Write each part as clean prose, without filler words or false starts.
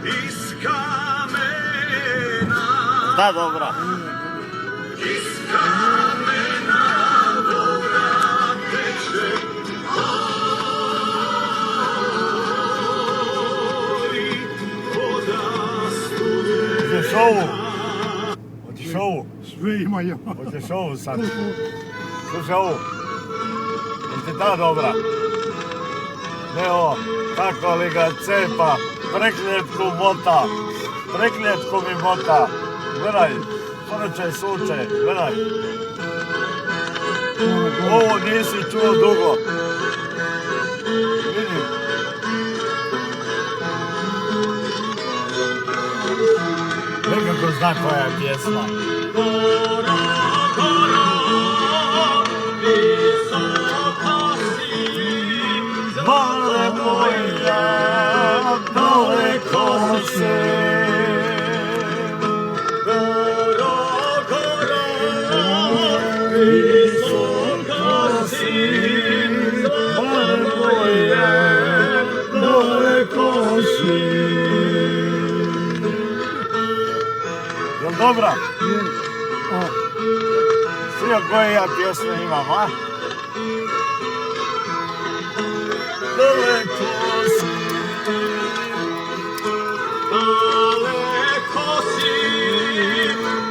iz kamena. Da, dobra. Iz kamena voda teče, ali voda studena. Hoćeš ovu? Hoćeš ovu? Sve imaju. Hoćeš ovu sad? Slušaj ovu. Jel ti ta dobra? Ne ovo, tako li ga cepa, prekljetku mota, prekljetku mi mota. Gledaj, ponećaj suče, gledaj. Ovo nisi čuo dugo. Vidi. Nekako zna koja je pjesma. Mare moja, daleko si. Visoka si, mare moja, daleko si. Jel dobra? Svi koje ja pjesme imam, a? Daleko si, daleko si,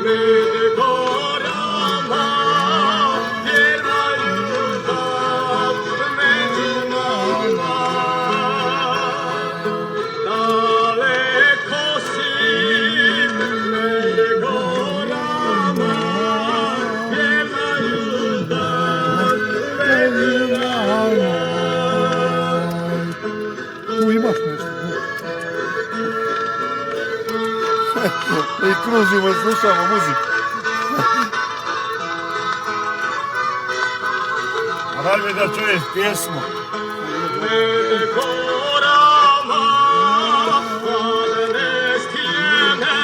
med gorama, vjerna ljubav među nama. Daleko si, med gorama, vjerna ljubav među nama. Tu imaš nešto. i kružimo i slušamo muziku. A daj mi da čuješ pjesmu. Med gorama, hladne stijene,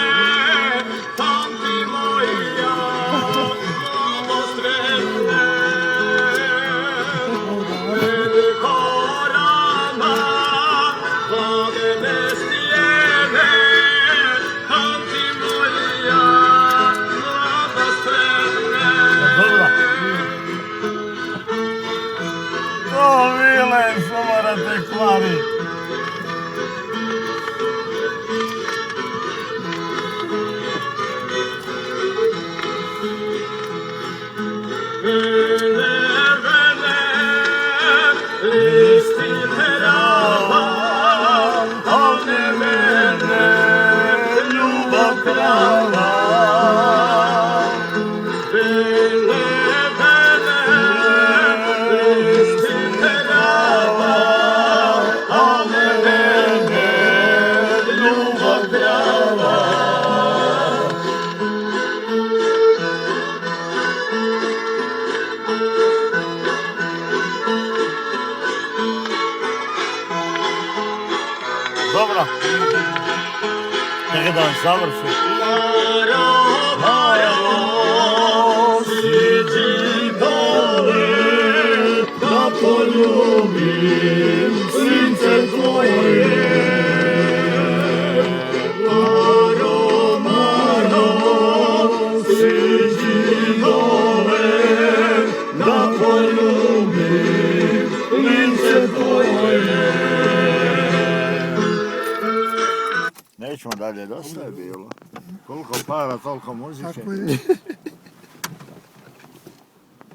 pamti moja, slabosredne. Med gorama, hladne stijene, pamti moja, slabosredne. Dobra. O, Vile, šumara te kvari. Listi trava, a ne mene ljubav prava. Bele, listi trava, a ne mene ljubav prava. Dobro. Čekaj da vam završi. Siđi dole, da poljubim since tvoje. Maro, Maro, siđi dole, da poljubim since tvoje. Nećemo dalje, dosta je bilo. Koliko para, toliko muzike. Tako je.